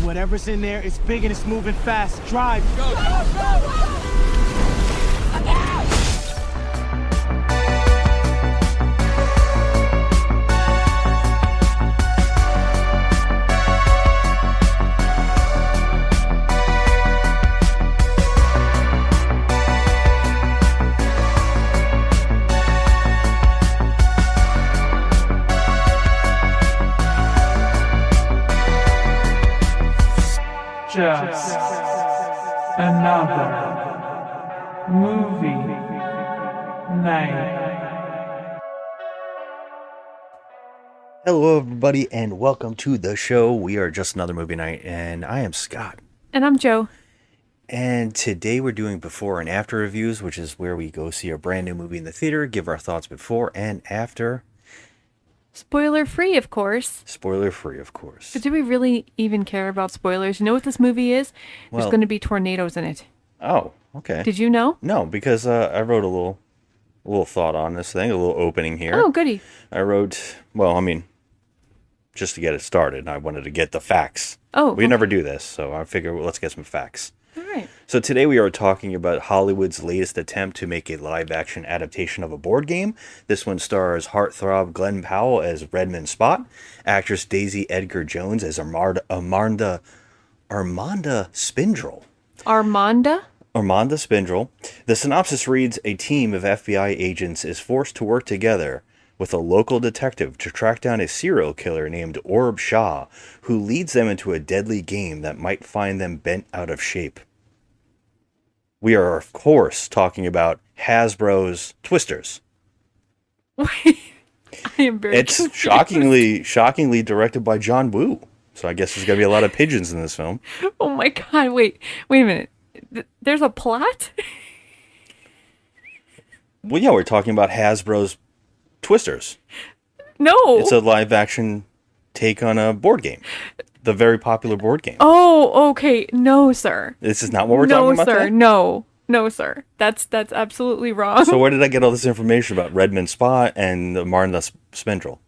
Whatever's in there, it's big and it's moving fast. Drive. Go, go, go! Just another movie night. Hello, everybody, and welcome to the show. We are Just Another Movie Night, and I am Scott. And I'm Joe. And today we're doing before and after reviews, which is where we go see a brand new movie in the theater, give our thoughts before and after. Spoiler free, of course. Spoiler free, of course. But do we really even care about spoilers? You know what this movie is? There's going to be tornadoes in it. Oh, okay. Did you know? No, because I wrote a little thought on this thing, a little opening here. Oh, goody. I wrote, just to get it started, I wanted to get the facts. Oh, we never do this, so I figured, let's get some facts. All right. So today we are talking about Hollywood's latest attempt to make a live-action adaptation of a board game. This one stars heartthrob Glen Powell as Redmond Spot, actress Daisy Edgar Jones as Armanda Spindrel. Armanda Spindrel. The synopsis reads, a team of FBI agents is forced to work together with a local detective to track down a serial killer named Orb Shaw, who leads them into a deadly game that might find them bent out of shape. We are, of course, talking about Hasbro's Twisters. I am very It's confused. shockingly directed by John Woo. So I guess there's going to be a lot of pigeons in this film. Oh my God, wait a minute. There's a plot? Well, yeah, we're talking about Hasbro's Twisters. No. It's a live-action take on a board game. The very popular board game. Oh, okay. No, sir. This is not what we're talking about today? No, sir. That's absolutely wrong. So where did I get all this information about Redmond Spot and Martha Spindrel?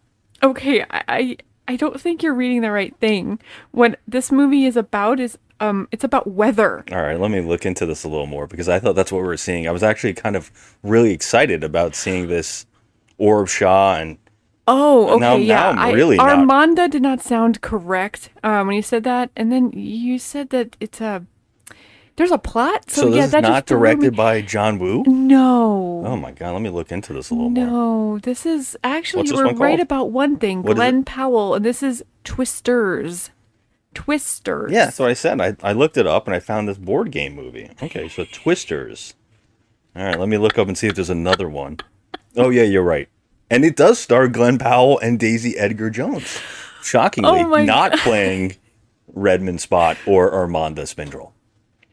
Okay, I don't think you're reading the right thing. What this movie is about is it's about weather. All right, let me look into this a little more because I thought that's what we were seeing. I was actually kind of really excited about seeing this Orb Shaw and Oh, okay, now I'm really not. Armanda did not sound correct when you said that, and then you said that there's a plot. So yeah, this is that not just threw directed me. by John Woo? No. Oh my God, let me look into this a little more. No, this is actually What's this you were one right called? about one thing. What is Glen Powell, and this is Twisters. Twisters. Yeah, that's what I said. I looked it up and I found this board game movie. Okay, so Twisters. All right, let me look up and see if there's another one. Oh yeah, you're right. And it does star Glen Powell and Daisy Edgar Jones. Shockingly, not playing Redmond Spot or Armanda Spindrel.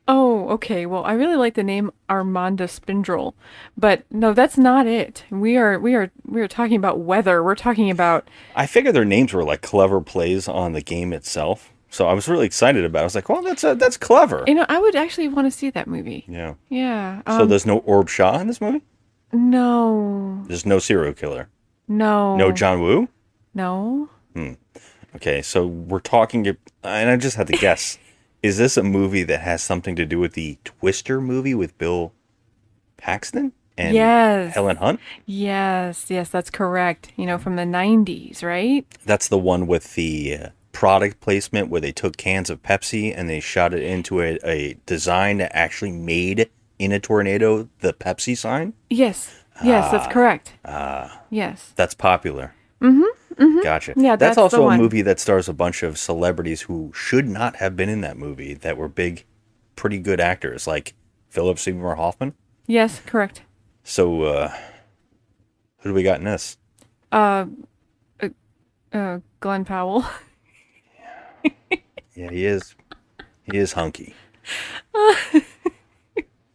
Oh, okay. Well, I really like the name Armanda Spindrel, but no, that's not it. We are talking about weather. We're talking about. I figured their names were like clever plays on the game itself, so I was really excited about it. I was like, "Well, that's clever." You know, I would actually want to see that movie. Yeah. Yeah. So there's no Orb Shaw in this movie? No. There's no serial killer. No. No John Woo? No. Okay, so we're talking, and I just had to guess. Is this a movie that has something to do with the Twister movie with Bill Paxton and Yes. Helen Hunt? Yes, that's correct. You know, from the 90s, right? That's the one with the product placement where they took cans of Pepsi and they shot it into a design that actually made in a tornado the Pepsi sign? Yes, that's correct. Yes. That's popular. Gotcha. Yeah, that's that's the also a one. movie that stars a bunch of celebrities who should not have been in that movie that were pretty good actors, like Philip Seymour Hoffman. Yes, correct. So, who do we got in this? Glen Powell. Yeah, he is hunky.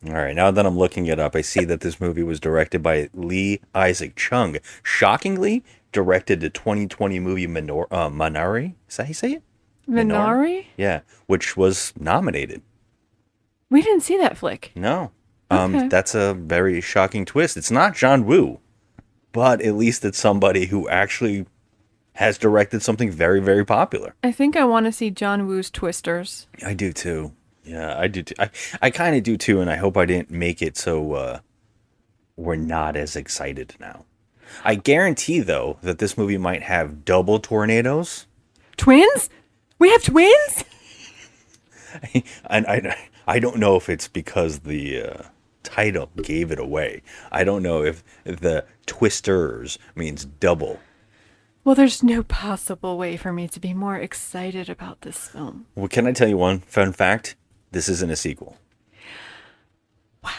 All right, now that I'm looking it up, I see that this movie was directed by Lee Isaac Chung. Shockingly, directed the 2020 movie Minari. Is that how you say it? Minari? Yeah, which was nominated. We didn't see that flick. No. Okay. That's a very shocking twist. It's not John Woo, but at least it's somebody who actually has directed something very, very popular. I think I want to see John Woo's Twisters. I do too. Yeah, I do too. I kind of do too, and I hope I didn't make it so we're not as excited now. I guarantee, though, that this movie might have double tornadoes. Twins? We have twins? I don't know if it's because the title gave it away. I don't know if the Twisters means double. Well, there's no possible way for me to be more excited about this film. Well, can I tell you one fun fact? This isn't a sequel. Wow.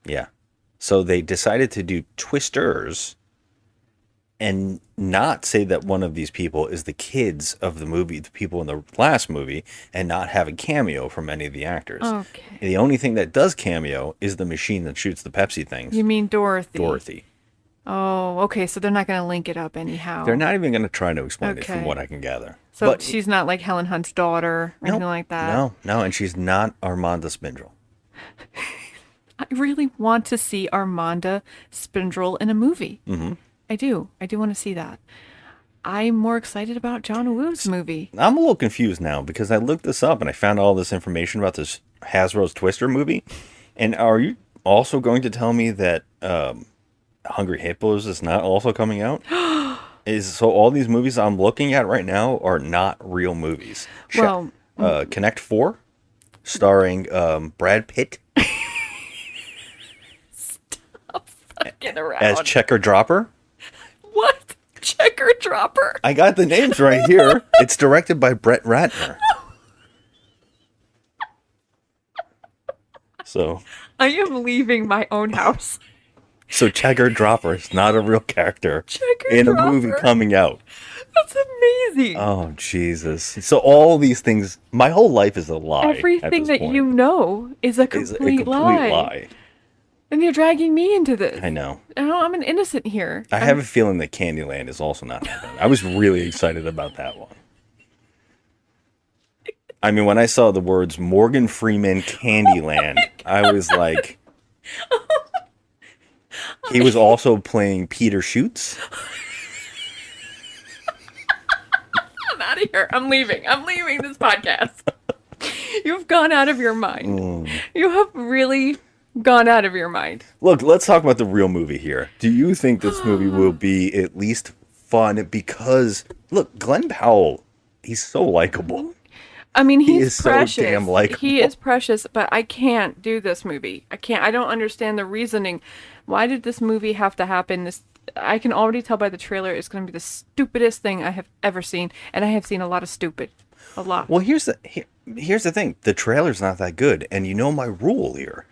Yeah. So they decided to do Twisters and not say that one of these people is the kids of the movie, the people in the last movie, and not have a cameo from any of the actors. Okay. And the only thing that does cameo is the machine that shoots the Pepsi things. You mean Dorothy? Dorothy. Oh, okay. So they're not going to link it up anyhow. They're not even going to try to explain it from Okay. what I can gather. So But she's not like Helen Hunt's daughter or anything like that? No, and she's not Armanda Spindle. I really want to see Armanda Spindle in a movie. Mm-hmm. I do want to see that. I'm more excited about John Woo's movie. I'm a little confused now because I looked this up and I found all this information about this Hasbro's Twister movie. And are you also going to tell me that Hungry Hippos is not also coming out? So all these movies I'm looking at right now are not real movies. Well, Connect 4, starring Brad Pitt get around. as Checker Dropper. What? Checker Dropper? I got the names right here. It's directed by Brett Ratner. So I am leaving my own house. Checker Dropper is not a real character Checker in a Dropper. movie coming out. That's amazing. Oh, Jesus. So all these things, my whole life is a lie. at Everything this that point. you know is a is a complete, lie. And you're dragging me into this. I know. I'm an innocent here. I have a feeling that Candyland is also not happening. I was really excited about that one. I mean, when I saw the words Morgan Freeman Candyland, I was like... He was also playing Peter Schutz. I'm out of here. I'm leaving. I'm leaving this podcast. You've gone out of your mind. You have really gone out of your mind. Look, let's talk about the real movie here. Do you think this movie will be at least fun? Because, look, Glen Powell, he's so likable. I mean, He he's is so precious. damn likable. He is precious, but I can't do this movie. I can't. I don't understand the reasoning. Why did this movie have to happen? I can already tell by the trailer it's going to be the stupidest thing I have ever seen, and I have seen a lot of stupid. A lot. Well, here's the thing. The trailer's not that good, and you know my rule here.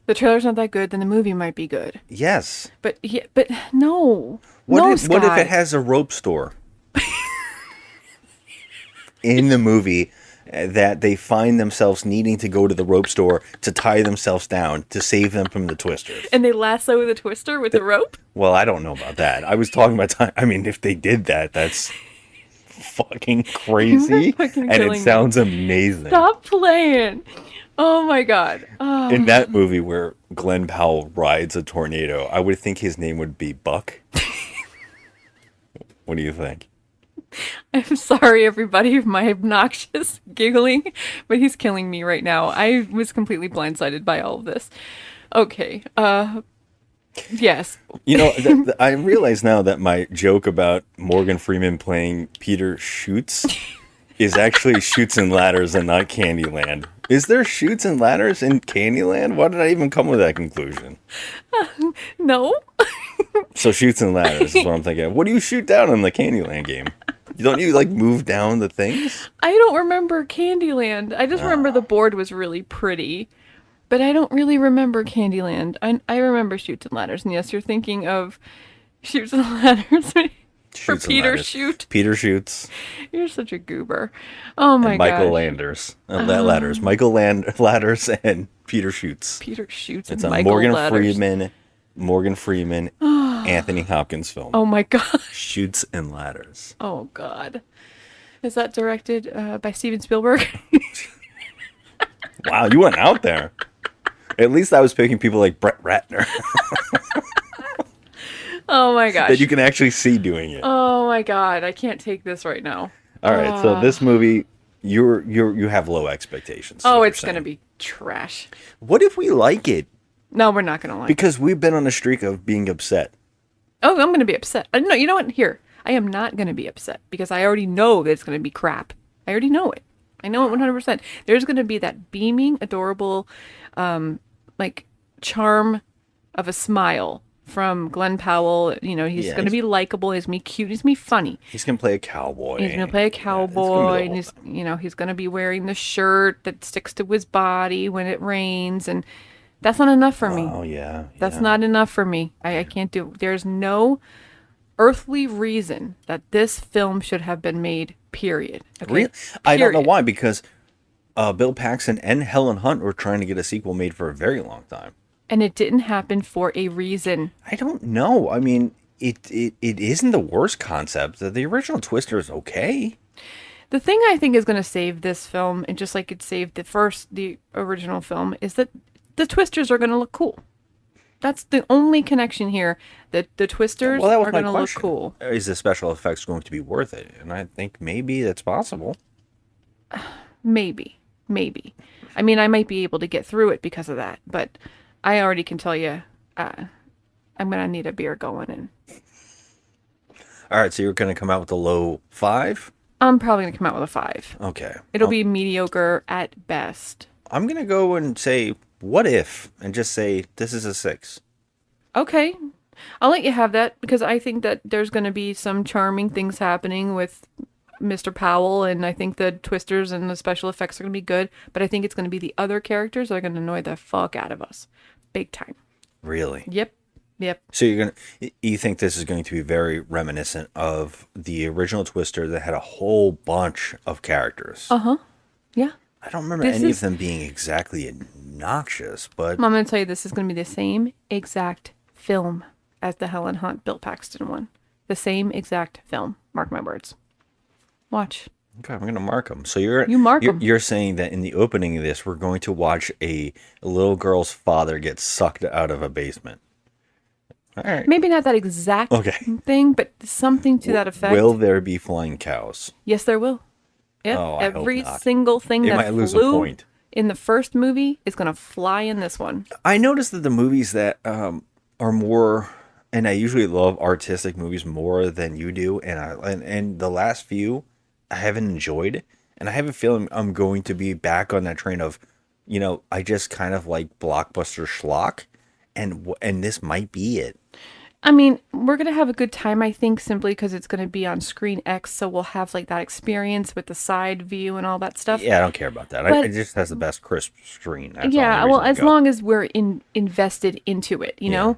The trailer's not that good, then the movie might be good. Yes. But no. What No, if Scott. it has a rope store in the movie that they find themselves needing to go to the rope store to tie themselves down to save them from the Twisters? And they lasso the Twister with the rope? Well, I don't know about that. I was talking about time. I mean, if they did that, that's fucking crazy, fucking and killing it me. sounds amazing. Stop playing. Oh my god. Oh. In that movie where Glen Powell rides a tornado, I would think his name would be Buck. What do you think? I'm sorry, everybody, for my obnoxious giggling, but he's killing me right now. I was completely blindsided by all of this. Okay. Yes. You know, I realize now that my joke about Morgan Freeman playing Peter Schutz is actually Chutes and Ladders and not Candyland. Is there Chutes and Ladders in Candyland? Why did I even come with that conclusion? No. So Chutes and Ladders is what I'm thinking. What do you shoot down in the Candyland game? Don't you like move down the things? I don't remember Candyland. I just remember the board was really pretty. But I don't really remember Candyland. I remember Chutes and Ladders. And yes, you're thinking of Chutes and Ladders for Chutes and Peter Ladders. Shoot. Peter Schutz. You're such a goober. Oh my god. Michael Landers. Ladders. Michael Ladders and Peter Schutz. Peter Shoots It's and a Michael Morgan Freeman, Anthony Hopkins film. Oh my god. Chutes and Ladders. Oh god. Is that directed by Steven Spielberg? Wow, you went out there. At least I was picking people like Brett Ratner. Oh my gosh. that you can actually see doing it. Oh my god, I can't take this right now. All right, so this movie, you have low expectations. is Oh, what it's you're gonna saying. be trash. What if we like it? No, we're not gonna like it. Because we've been on a streak of being upset. Oh, I'm gonna be upset. No, you know what? Here, I am not gonna be upset because I already know that it's gonna be crap. I already know it. I know it 100%. There's gonna be that beaming, adorable, like charm of a smile from Glen Powell. You know, he's Yeah, gonna be likable. He's gonna be cute. He's gonna be funny. He's gonna play a cowboy. He's gonna play a Yeah, it's gonna be the cowboy, and whole he's thing. he's gonna be wearing the shirt that sticks to his body when it rains, and that's not enough for me. Oh yeah, That's yeah. not enough for me. I can't do it. There's no earthly reason that this film should have been made, period. Okay? Really? I don't know Period. why, because Bill Paxton and Helen Hunt were trying to get a sequel made for a very long time. And it didn't happen for a reason. I don't know. I mean, it isn't the worst concept. The original Twister is okay. The thing I think is going to save this film, and just like it saved the original film, is that the twisters are going to look cool. That's the only connection here. That the twisters Well, that was are my going to look question. cool. Is the special effects going to be worth it? And I think maybe that's possible. Maybe. I mean, I might be able to get through it because of that, but I already can tell you, I'm gonna need a beer going in. All right, so you're going to come out with a low 5? I'm probably gonna come out with a 5. Okay. It'll be mediocre at best. I'm going to go and say, what if? And just say, this is a 6. Okay, I'll let you have that because I think that there's gonna be some charming things happening with Mr. Powell, and I think the twisters and the special effects are gonna be good. But I think it's gonna be the other characters that are gonna annoy the fuck out of us, big time. Really? Yep. So you think this is going to be very reminiscent of the original Twister that had a whole bunch of characters. Yeah. I don't remember This any is- of them being exactly obnoxious, but I'm gonna tell you this is gonna be the same exact film as the Helen Hunt Bill Paxton one. The same exact film. Mark my words. Watch. okay, I'm going to mark them. So you're You mark 'em. You're saying that in the opening of this, we're going to watch a little girl's father get sucked out of a basement. All right. Maybe not that exact Okay. thing, but something to that effect. Will there be flying cows? Yes, there will. Yep. Oh, I hope Every not. single thing It that might lose a flew point. in the first movie is gonna fly in this one. I noticed that the movies that are more, and I usually love artistic movies more than you do, and the last few I haven't enjoyed, and I have a feeling I'm going to be back on that train of, I just kind of like blockbuster schlock, and this might be it. I mean, we're gonna have a good time, I think, simply because it's gonna be on Screen X, so we'll have like that experience with the side view and all that stuff. Yeah, I don't care about that. But- It just has the best crisp screen. That's Yeah, all the well, reason as to go. long as we're invested into it, you know,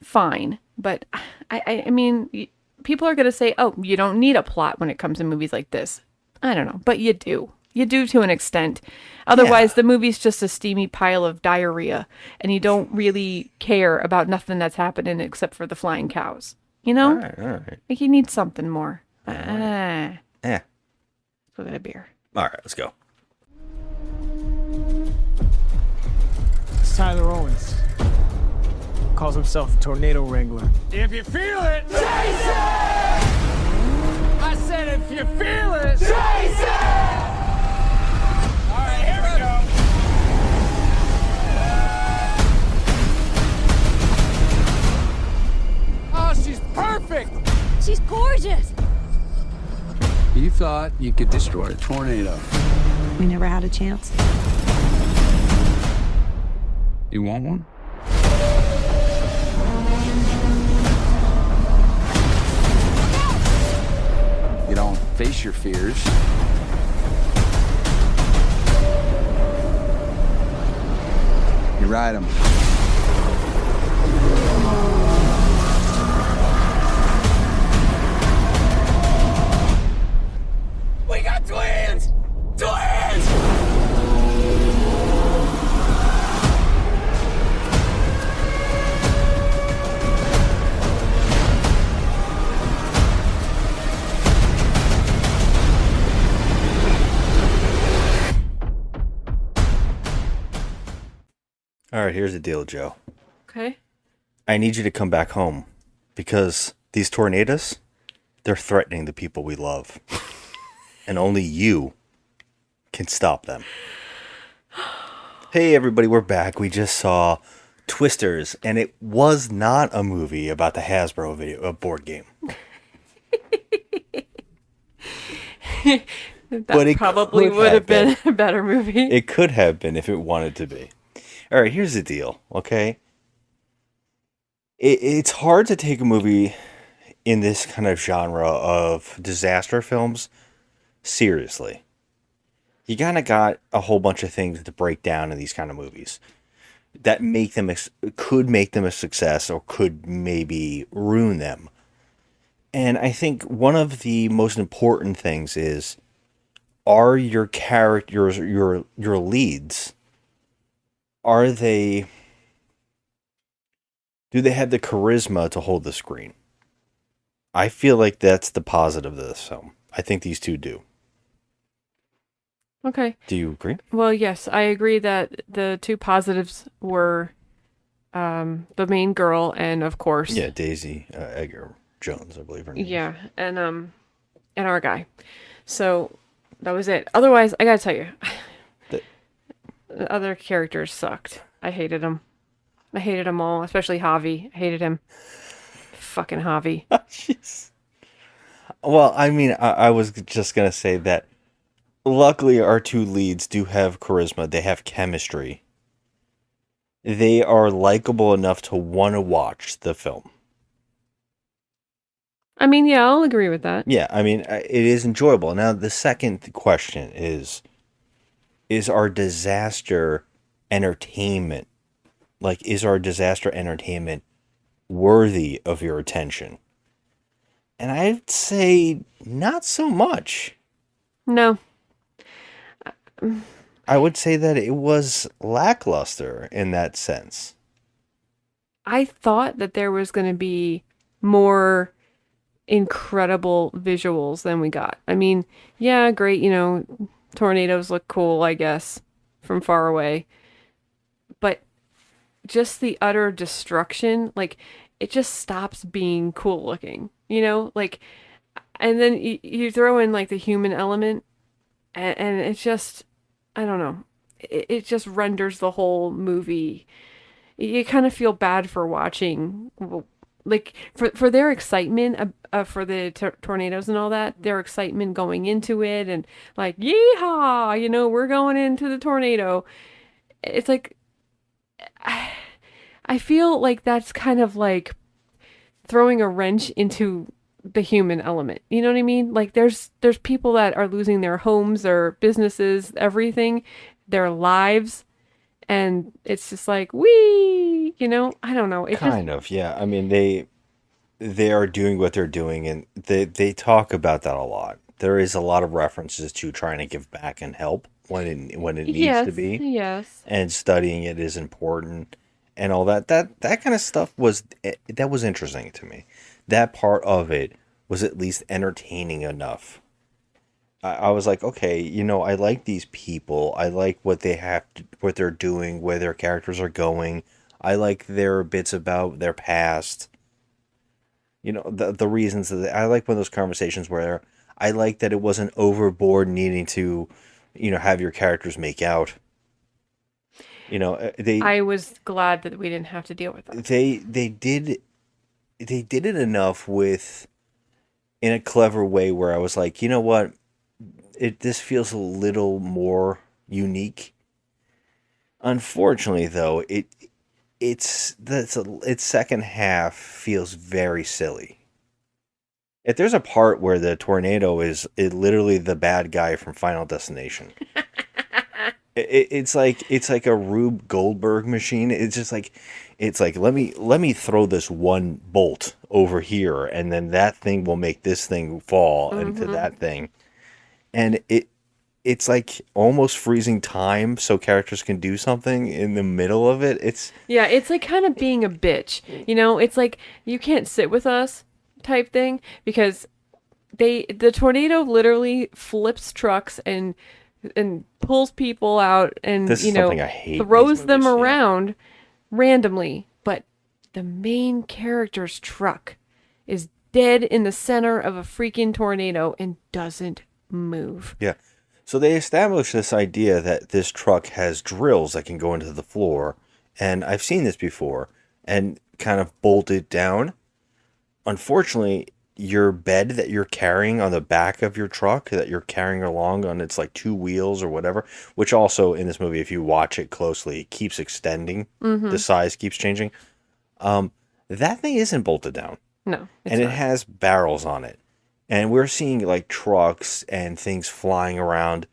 fine. But I mean, people are gonna say, "Oh, you don't need a plot when it comes to movies like this." I don't know, but you do. You do to an extent. Otherwise, the movie's just a steamy pile of diarrhea, and you don't really care about nothing that's happening except for the flying cows. You know, All right. like you need something more. Let's Yeah. go get a beer. All right, let's go. It's Tyler Owens. Calls himself a tornado wrangler. If you feel it, chase it! I said if you feel it, chase it! All right, here we go. Oh, she's perfect! She's gorgeous. You thought you could destroy a tornado. We never had a chance. You want one? You don't face your fears. You ride them. We got twins! Twins! All right, here's the deal, Joe. Okay. I need you to come back home Because these tornadoes, they're threatening the people we love. And only you can stop them. Hey everybody, we're back. We just saw Twisters, and it was not a movie about the Hasbro board game. But it probably would have been a better movie. It could have been if it wanted to be. All right, here's the deal, okay? It's hard to take a movie in this kind of genre of disaster films seriously. You kind of got a whole bunch of things to break down in these kind of movies that could make them a success or could maybe ruin them. And I think one of the most important things is, are your characters, your leads, do they have the charisma to hold the screen? I feel like that's the positive of this film. I think these two do. Okay. Do you agree? Well, yes, I agree that the two positives were the main girl and, of course... Yeah, Daisy Edgar Jones, I believe her name. Yeah, and our guy. So, that was it. Otherwise, I gotta tell you, the other characters sucked. I hated them. I hated them all, especially Javi. I hated him. Fucking Javi. Jeez. Well, I mean, I was just going to say that luckily our two leads do have charisma. They have chemistry. They are likable enough to want to watch the film. I mean, yeah, I'll agree with that. Yeah, I mean, it is enjoyable. Now, the second question is our disaster entertainment, is our disaster entertainment worthy of your attention? And I'd say not so much. No. I would say that it was lackluster in that sense. I thought that there was going to be more incredible visuals than we got. I mean, yeah, great, tornadoes look cool, I guess, from far away. But just the utter destruction, it just stops being cool looking, and then you throw in the human element and it's just, I don't know, it just renders the whole movie. You kind of feel bad for watching, for their excitement, for the tornadoes and all that, their excitement going into it and yeehaw, we're going into the tornado. It's I feel like that's kind of throwing a wrench into the human element. You know what I mean? There's people that are losing their homes, their businesses, everything, their lives, and it's just wee, I don't know. Yeah. I mean, they are doing what they're doing, and they talk about that a lot. There is a lot of references to trying to give back and help when it needs to be. Yes. And studying it is important and all that. That kind of stuff was interesting to me. That part of it was at least entertaining enough. I was like, okay, I like these people. I like what what they're doing, where their characters are going. I like their bits about their past. The reasons that I like when those conversations where I like that it wasn't overboard needing to, have your characters make out. I was glad that we didn't have to deal with that. They did it enough in a clever way where I was like, you know what? This feels a little more unique. Unfortunately, though, its second half feels very silly. If there's a part where the tornado is literally the bad guy from Final Destination, it's like a Rube Goldberg machine. It's just let me throw this one bolt over here, and then that thing will make this thing fall into that thing, and it's almost freezing time so characters can do something in the middle of it. It's kind of being a bitch. It's you can't sit with us type thing, because the tornado literally flips trucks and pulls people out and this is something I hate, throws them around randomly. But the main character's truck is dead in the center of a freaking tornado and doesn't move. Yeah. So they established this idea that this truck has drills that can go into the floor, and I've seen this before, and kind of bolt it down. Unfortunately, your bed that you're carrying on the back of your truck, that you're carrying along on its like two wheels or whatever, which also in this movie, if you watch it closely, it keeps extending. The size keeps changing. That thing isn't bolted down. No. And it has barrels on it. And we're seeing like trucks and things flying around.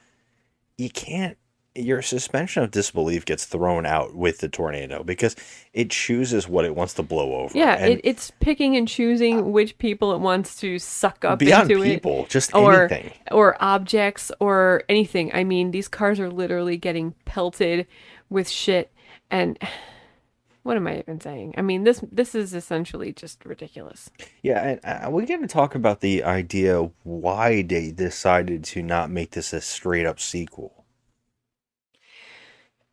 Your suspension of disbelief gets thrown out with the tornado because it chooses what it wants to blow over. Yeah, and it's picking and choosing which people it wants to suck up beyond into people, just or, anything. Or objects or anything. I mean, these cars are literally getting pelted with shit. And what am I even saying? I mean, this is essentially just ridiculous. Yeah, and we're going to talk about the idea why they decided to not make this a straight up sequel.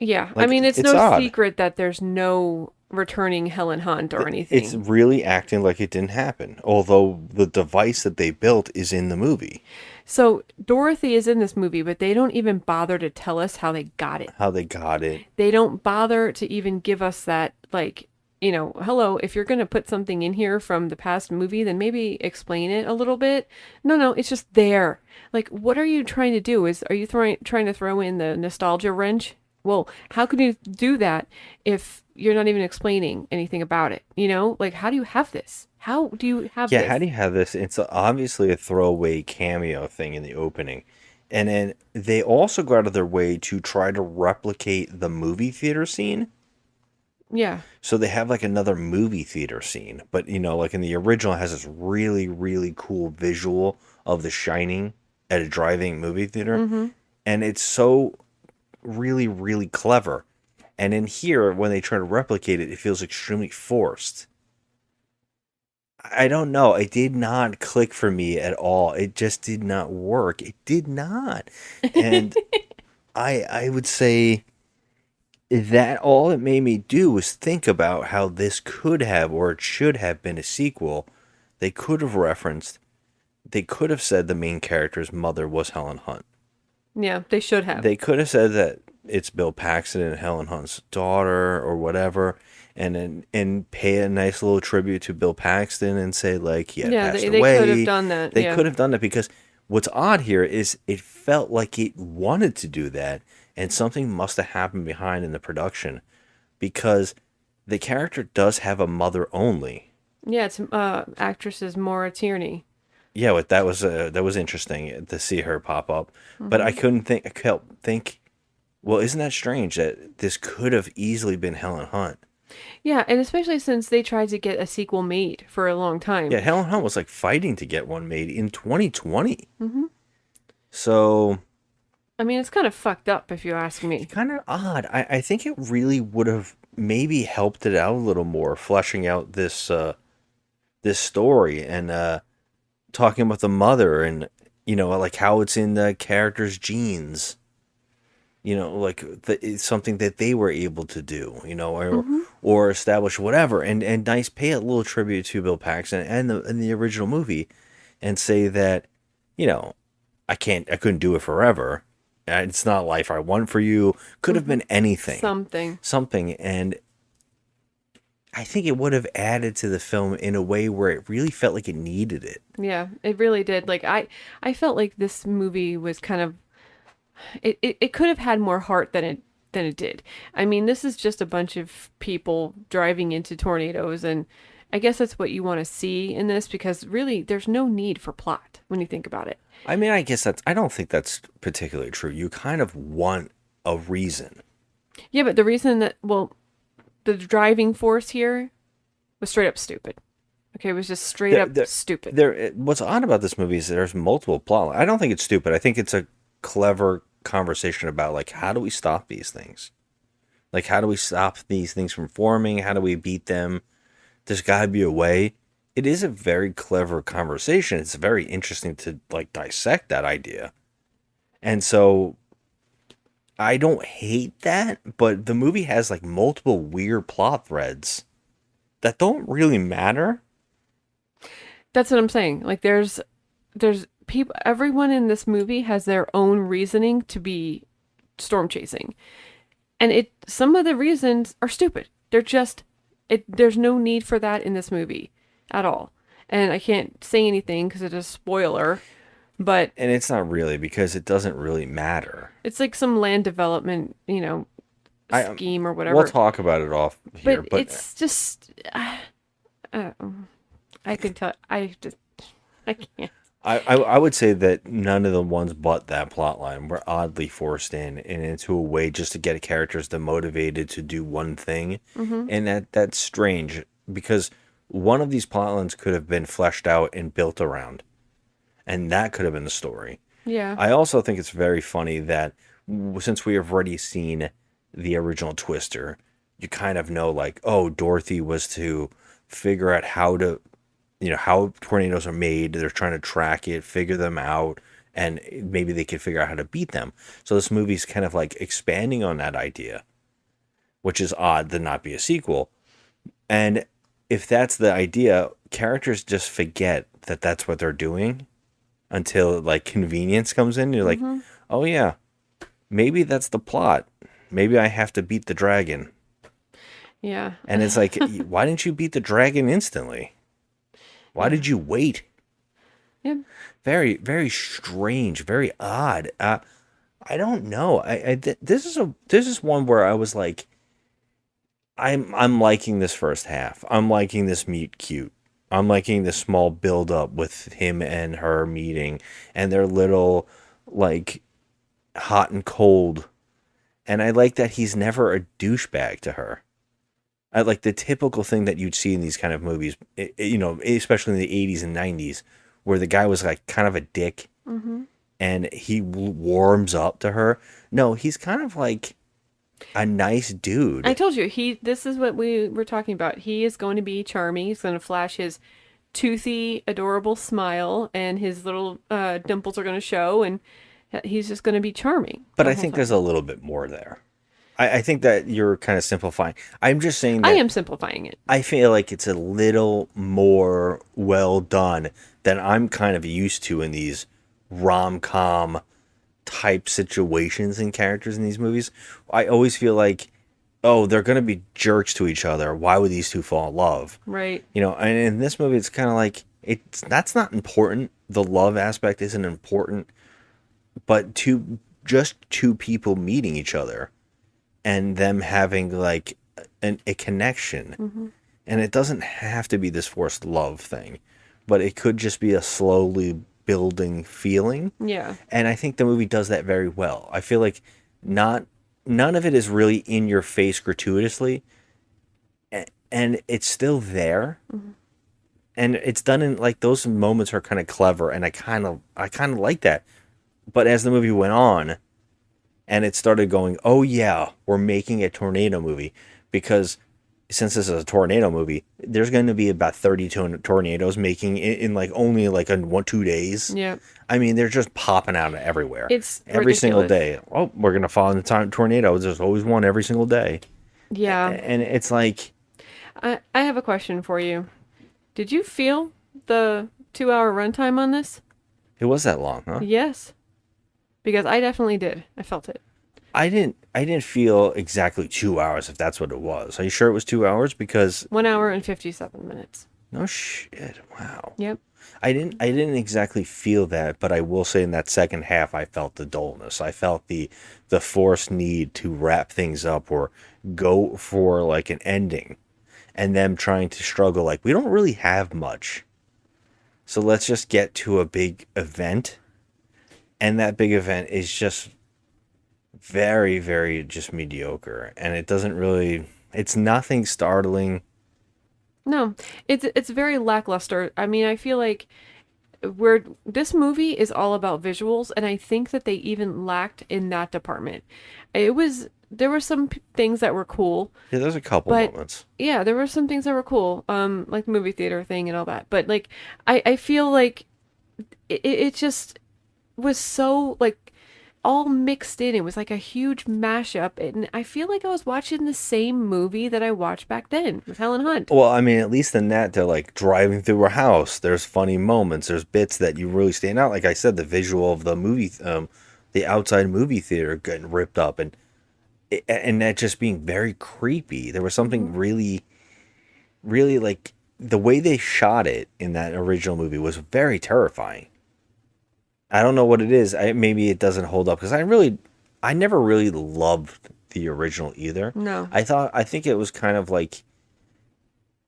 Yeah, Like, I mean, it's it's no odd. secret that there's no returning Helen Hunt or anything. It's really acting like it didn't happen, although the device that they built is in the movie. So Dorothy is in this movie, but they don't even bother to tell us how they got it. How they got it. They don't bother to even give us that, like, you know, hello, if you're going to put something in here from the past movie, then maybe explain it a little bit. No, it's just there. Like, what are you trying to do? Are you trying to throw in the nostalgia wrench? Well, how can you do that if you're not even explaining anything about it? You know, like, how do you have this? How do you have this? Yeah, how do you have this? It's obviously a throwaway cameo thing in the opening. And then they also go out of their way to try to replicate the movie theater scene. Yeah. So they have like another movie theater scene. But, you know, like in the original, it has this really, really cool visual of The Shining at a drive-in movie theater. Mm-hmm. And it's so really, really clever. And in here, when they try to replicate it, it feels extremely forced. I don't know. It did not click for me at all. It just did not work. It did not. And I would say that all it made me do was think about how this could have or it should have been a sequel. They could have said the main character's mother was Helen Hunt. Yeah, they should have. They could have said that it's Bill Paxton and Helen Hunt's daughter or whatever, and pay a nice little tribute to Bill Paxton and say like he had passed they away. could have done that. They could have done that because what's odd here is it felt like it wanted to do that, and something must have happened behind in the production because the character does have a mother only. Yeah, it's actress Maura Tierney. Yeah, but that was interesting to see her pop up, but I couldn't think. Well, isn't that strange that this could have easily been Helen Hunt? Yeah, and especially since they tried to get a sequel made for a long time. Yeah, Helen Hunt was like fighting to get one made in 2020. Mm-hmm. So, I mean, it's kind of fucked up if you ask me. kind of odd. I think it really would have maybe helped it out a little more, fleshing out this story and talking about the mother and, you know, like how it's in the character's genes. You know, like it's something that they were able to do, you know, or establish whatever, and nice pay a little tribute to Bill Paxton and the original movie, and say that, you know, I couldn't do it forever. It's not life I want for you. Could have been anything, something, and I think it would have added to the film in a way where it really felt like it needed it. Yeah, it really did. Like I felt like this movie was kind of. It could have had more heart than it did. I mean, this is just a bunch of people driving into tornadoes, and I guess that's what you want to see in this because really there's no need for plot when you think about it. I mean, I don't think that's particularly true. You kind of want a reason. Yeah, but the reason the driving force here was straight up stupid. Okay, it was just straight up stupid. What's odd about this movie is there's multiple plot. I don't think it's stupid. I think it's a clever conversation about like how do we stop these things, like how do we stop these things from forming, how do we beat them, there's got to be a way. It is a very clever conversation. It's very interesting to like dissect that idea, and so I don't hate that, but the movie has like multiple weird plot threads that don't really matter. That's what I'm saying. Like there's people, everyone in this movie has their own reasoning to be storm chasing. And some of the reasons are stupid. They're just there's no need for that in this movie at all. And I can't say anything because it's a spoiler, but And it's not really, because it doesn't really matter. it's like some land development, scheme or whatever. We'll talk about it off here, but it's just I can tell I can't. I would say that none of the ones but that plot line were oddly forced in and into a way just to get characters demotivated to do one thing. And that's strange, because one of these plot lines could have been fleshed out and built around, and that could have been the story. Yeah. I also think it's very funny that since we have already seen the original Twister, you kind of know, like, oh, Dorothy was to figure out how to, how tornadoes are made. They're trying to track it, figure them out, and maybe they could figure out how to beat them. So this movie's kind of like expanding on that idea, which is odd to not be a sequel. And if that's the idea, characters just forget that that's what they're doing until like convenience comes in. You're like, oh yeah, maybe that's the plot. Maybe I have to beat the dragon. Yeah. And it's like, why didn't you beat the dragon instantly? Why did you wait? Yeah. Very, very strange, very odd. I don't know. This is one where I was like, I'm liking this first half. I'm liking this meet cute. I'm liking this small build up with him and her meeting and their little like hot and cold. And I like that he's never a douchebag to her. I like the typical thing that you'd see in these kind of movies, especially in the 80s and 90s, where the guy was like kind of a dick and he warms up to her. No, he's kind of like a nice dude. I told you, this is what we were talking about. He is going to be charming. He's going to flash his toothy, adorable smile, and his little dimples are going to show, and he's just going to be charming. But I think there's a little bit more there. I think that you're kind of simplifying. I'm just saying that I am simplifying it. I feel like it's a little more well done than I'm kind of used to in these rom-com type situations and characters in these movies. I always feel like, oh, they're going to be jerks to each other. Why would these two fall in love? Right. And in this movie, it's kind of like, that's not important. The love aspect isn't important. But just two people meeting each other and them having like a connection. And it doesn't have to be this forced love thing, but it could just be a slowly building feeling. Yeah. And I think the movie does that very well. I feel like none of it is really in your face gratuitously, and it's still there. And it's done in like, those moments are kind of clever, and I kind of like that. But as the movie went on and it started going, oh yeah, we're making a tornado movie, because since this is a tornado movie, there's going to be about 30 tornadoes making in like only like 1-2 days. Yeah. I mean, they're just popping out everywhere. It's every single ridiculous. day. Oh, we're going to fall in the tornado. There's always one every single day. Yeah. And it's like, I have a question for you. Did you feel the 2-hour runtime on this? it was that long, huh? Yes. Because I definitely did. I felt it. I didn't feel exactly 2 hours, if that's what it was. Are you sure it was 2 hours? Because 1 hour and 57 minutes. no shit. Wow. Yep. I didn't exactly feel that, but I will say in that second half I felt the dullness. I felt the forced need to wrap things up or go for like an ending, and them trying to struggle like, we don't really have much. So let's just get to a big event. And that big event is just very, very just mediocre, and it doesn't really, it's nothing startling. No, it's very lackluster. I mean, I feel like this movie is all about visuals, and I think that they even lacked in that department. There were some things that were cool. Yeah, there's a couple But moments. yeah, there were some things that were cool, like the movie theater thing and all that. But like, I feel like it just was so like all mixed in. It was like a huge mashup, and I feel like I was watching the same movie that I watched back then with Helen Hunt. Well, I mean, at least in that, they're like driving through a house. There's funny moments. There's bits that you really stand out. Like I said, the visual of the movie, the outside movie theater getting ripped up, and that just being very creepy. There was something really, really like the way they shot it in that original movie was very terrifying. I don't know what it is. Maybe it doesn't hold up because I never really loved the original either. No. I think it was kind of like,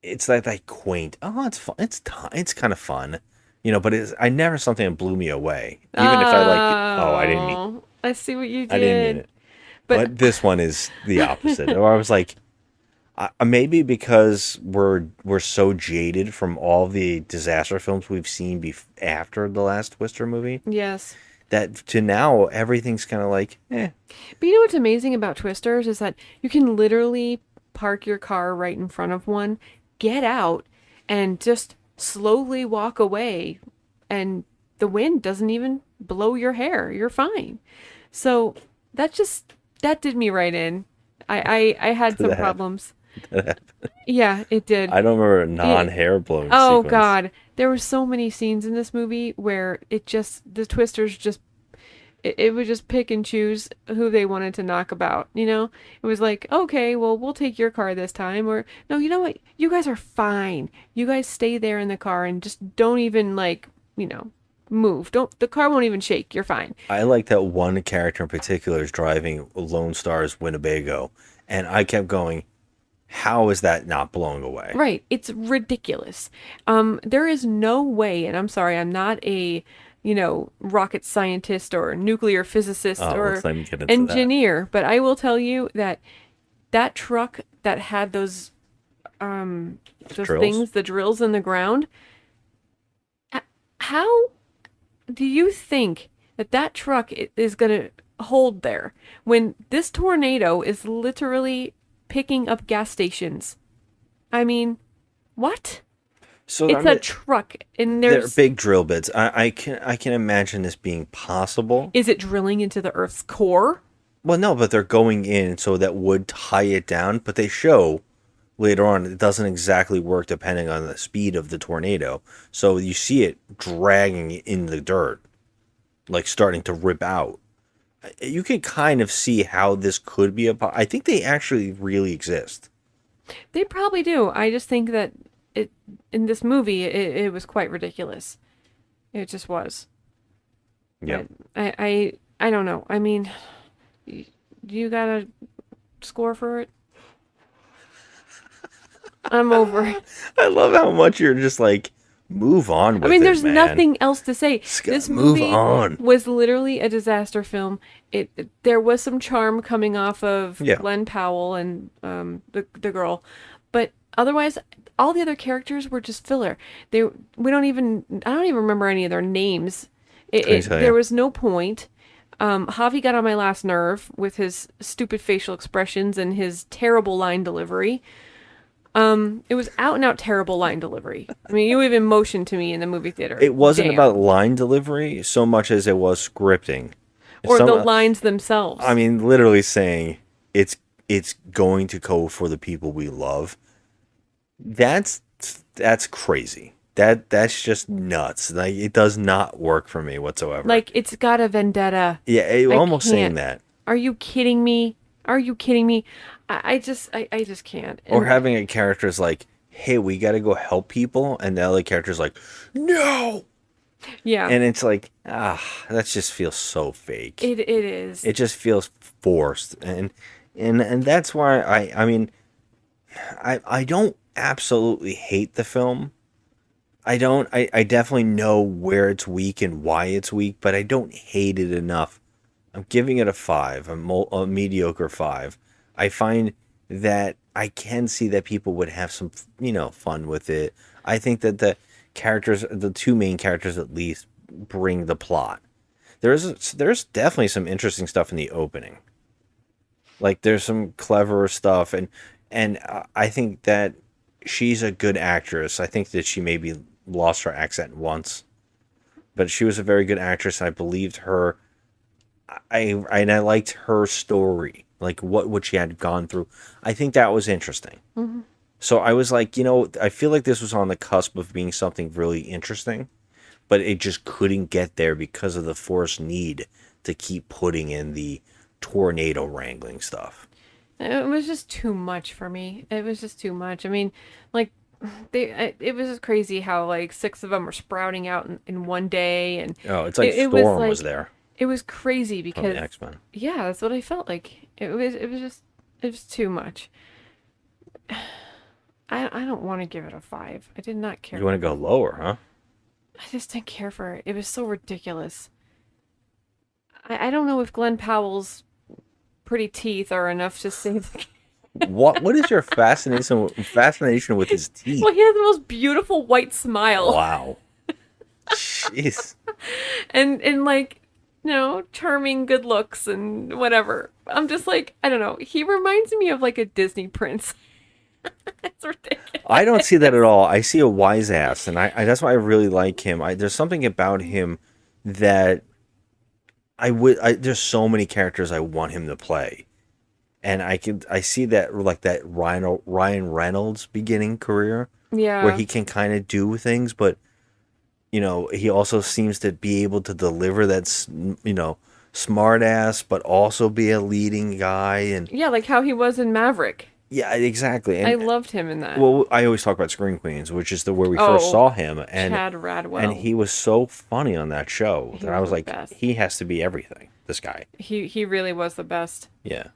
it's like that quaint. Oh, it's fun. It's kind of fun, But I never something that blew me away. Even if I like. Oh, I didn't mean. I see what you did. I didn't mean it. But this one is the opposite. Or I was like, maybe because we're so jaded from all the disaster films we've seen after the last Twister movie. Yes. That to now everything's kind of like, eh. But you know what's amazing about Twisters is that you can literally park your car right in front of one, get out, and just slowly walk away, and the wind doesn't even blow your hair. You're fine. So that did me right in. I had some problems. Yeah, it did. I don't remember a non-hair blowing Oh sequence. God, there were so many scenes in this movie where the Twisters it would just pick and choose who they wanted to knock about. It was like, okay, well, we'll take your car this time, or no, you know what, you guys are fine. You guys stay there in the car and just don't even move. The car won't even shake. You're fine. I like that one character in particular is driving Lone Star's Winnebago, and I kept going, how is that not blowing away? Right. It's ridiculous. There is no way, and I'm sorry, I'm not a, rocket scientist or nuclear physicist or let's not even get into engineer, but I will tell you that truck that had those Drills? things, the drills in the ground, how do you think that truck is going to hold there when this tornado is literally picking up gas stations? I mean, what? So It's a truck, and they're there's... big drill bits. I can imagine this being possible. Is it drilling into the Earth's core? Well, no, but they're going in so that would tie it down. But they show later on it doesn't exactly work depending on the speed of the tornado. So you see it dragging in the dirt, like starting to rip out. You can kind of see how this could be I think they actually really exist. They probably do. I just think that in this movie, it was quite ridiculous. It just was. Yeah. I don't know. I mean, you got a score for it? I'm over it. I love how much you're just like, move on with it, there's man. nothing else to say. This movie on. was literally a disaster film. There was some charm coming off of Glen Powell and the girl, but otherwise, all the other characters were just filler. I don't even remember any of their names. There was no point. Javi got on my last nerve with his stupid facial expressions and his terrible line delivery. It was out and out terrible line delivery. I mean, you even motioned to me in the movie theater. It wasn't about line delivery so much as it was scripting. Or the lines themselves. I mean, literally saying it's going to go for the people we love. That's crazy. That's just nuts. Like, it does not work for me whatsoever. Like, it's got a vendetta. Yeah, almost saying that. Are you kidding me? I just can't. Or having a character's like, hey, we got to go help people. And the other character's like, no. Yeah. And it's like, that just feels so fake. It is. It just feels forced. And that's why I don't absolutely hate the film. I definitely know where it's weak and why it's weak, but I don't hate it enough. I'm giving it a 5, a mediocre 5. I find that I can see that people would have some, fun with it. I think that the two main characters at least bring the plot. There's definitely some interesting stuff in the opening. Like, there's some clever stuff, and I think that she's a good actress. I think that she maybe lost her accent once, but she was a very good actress. I believed her. I liked her story, like what she had gone through. I think that was interesting. So I was like, I feel like this was on the cusp of being something really interesting, but it just couldn't get there because of the forced need to keep putting in the tornado wrangling stuff. It was just too much for me. It was just too much. I mean, like it was just crazy how like 6 of them were sprouting out in one day, and Oh, it's like it Storm was there It was crazy from because the X-Men. yeah, that's what I felt like. It was too much. I don't want to give it a 5. I did not care. You want to go lower, huh? I just didn't care for it. It was so ridiculous. I don't know if Glen Powell's pretty teeth are enough to save the. What is your fascination with his teeth? Well, he has the most beautiful white smile. Wow. Jeez. And like, charming good looks and whatever. I'm just like, I don't know. He reminds me of like a Disney prince. It's ridiculous. I don't see that at all. I see a wise ass, and I that's why I really like him. There's something about him that there's so many characters I want him to play. And I see that like that Ryan Reynolds beginning career, Yeah. where he can kind of do things, but he also seems to be able to deliver that smart ass, but also be a leading guy, and Yeah, like how he was in Maverick. yeah, exactly. And, I loved him in that. well, I always talk about Screen Queens, which is where we first saw him, and Chad Radwell. and he was so funny on that show that I was the like, best. he has to be everything. This guy, He really was the best. yeah.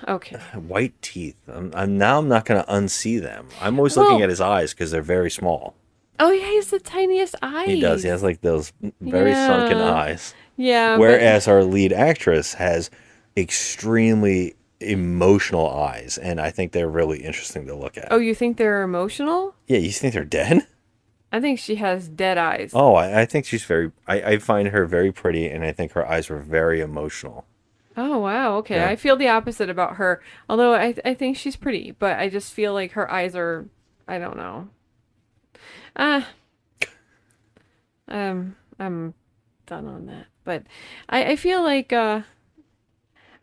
Okay. White teeth. I'm not going to unsee them. I'm always looking Well- at his eyes because they're very small. Oh, yeah, he has the tiniest eyes. He does. He has like those very sunken Yeah. eyes. Yeah. Whereas our lead actress has extremely emotional eyes, and I think they're really interesting to look at. Oh, you think they're emotional? Yeah, you think they're dead? I think she has dead eyes. Oh, I think she's very. I find her very pretty, and I think her eyes were very emotional. Oh, wow. Okay. Yeah. I feel the opposite about her. Although I think she's pretty, but I just feel like her eyes are, I don't know. I'm done on that. But I feel like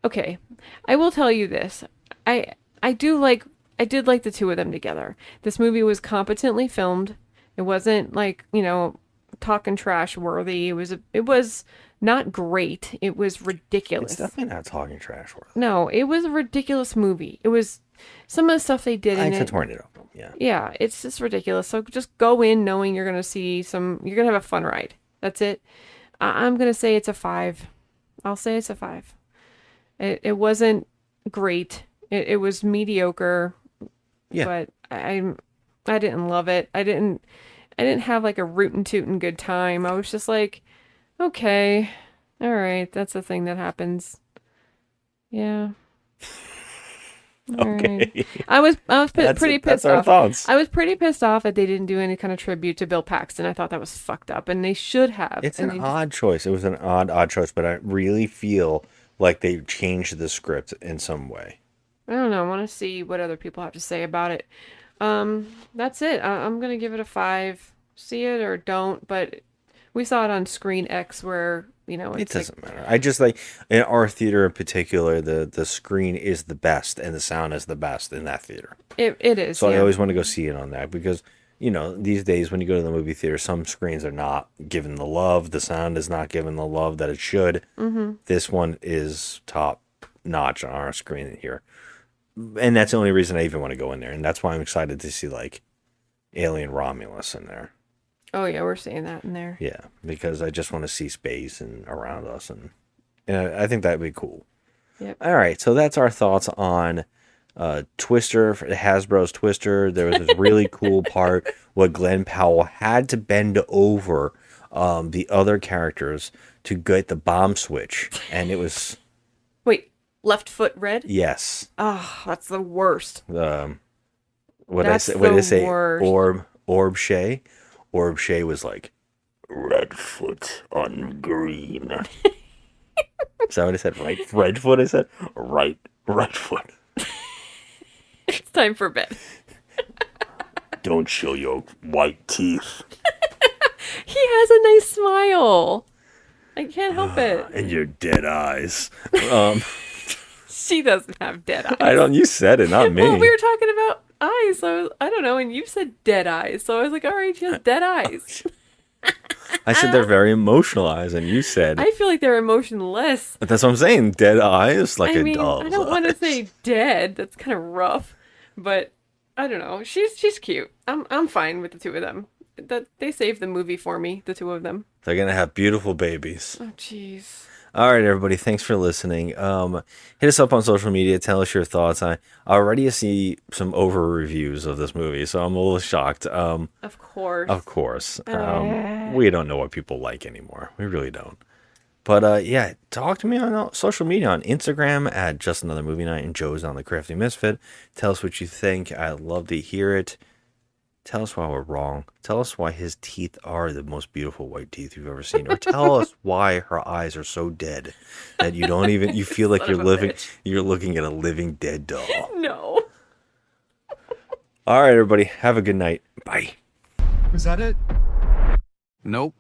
okay. I will tell you this. I did like the two of them together. This movie was competently filmed. It wasn't like, talking trash worthy. It was not great. It was ridiculous. It's definitely not talking trash worth. No, it was a ridiculous movie. It was some of the stuff they did in It's a it. tornado. Yeah. Yeah, it's just ridiculous. So just go in knowing you're going to you're going to have a fun ride. That's it. I'm going to say it's a 5. I'll say it's a 5. It wasn't great. It was mediocre. Yeah. But I didn't love it. I didn't have like a rootin' tootin' good time. I was just like, okay, all right, that's a thing that happens. Yeah. All Okay. right. I was pretty pissed That's our off. thoughts. I was pretty pissed off that they didn't do any kind of tribute to Bill Paxton. I thought that was fucked up, and they should have. It's And an they odd choice. It was an odd choice, but I really feel like they changed the script in some way. I don't know. I want to see what other people have to say about it. That's it. I'm gonna give it a 5. See it or don't, but we saw it on Screen X where, It doesn't matter. I just like in our theater in particular, the screen is the best and the sound is the best in that theater. It is. So yeah. I always want to go see it on that because these days when you go to the movie theater, some screens are not given the love. The sound is not given the love that it should. Mm-hmm. This one is top notch on our screen here, and that's the only reason I even want to go in there. And that's why I'm excited to see like Alien Romulus in there. Oh yeah, we're seeing that in there. Yeah, because I just want to see space and around us, and I think that'd be cool. Yep. All right, so that's our thoughts on Twister, Hasbro's Twister. There was this really cool part where Glen Powell had to bend over the other characters to get the bomb switch, and it was Wait, left foot red? yes. Oh, that's the worst. What That's did I the say? worst. Orb Shay. Orb Shay was like red foot on green. Is that what I said? Right, red foot. I said right foot. It's time for bed. Don't show your white teeth. He has a nice smile. I can't help it. And your dead eyes. She doesn't have dead eyes. I don't. You said it, not me. Well, we were talking about eyes, so I don't know, and you said dead eyes, so I was like, all right, she has dead eyes. I said they're very emotional eyes, and you said. I feel like they're emotionless. That's what I'm saying. Dead eyes, like I a mean, doll's I don't want to eyes. say dead. That's kind of rough, but I don't know. She's cute. I'm fine with the two of them. That they saved the movie for me, the two of them. They're gonna have beautiful babies. Oh, jeez. All right, everybody. Thanks for listening. Hit us up on social media. Tell us your thoughts. I already see some over reviews of this movie, so I'm a little shocked. Of course. Of course. We don't know what people like anymore. We really don't. But yeah, talk to me on social media, on Instagram at Just Another Movie Night, and Joe's on the Crafty Misfit. Tell us what you think. I'd love to hear it. Tell us why we're wrong. Tell us why his teeth are the most beautiful white teeth you've ever seen. Or tell us why her eyes are so dead that you feel like you're looking at a living dead doll. No. All right, everybody. Have a good night. Bye. Was that it? Nope.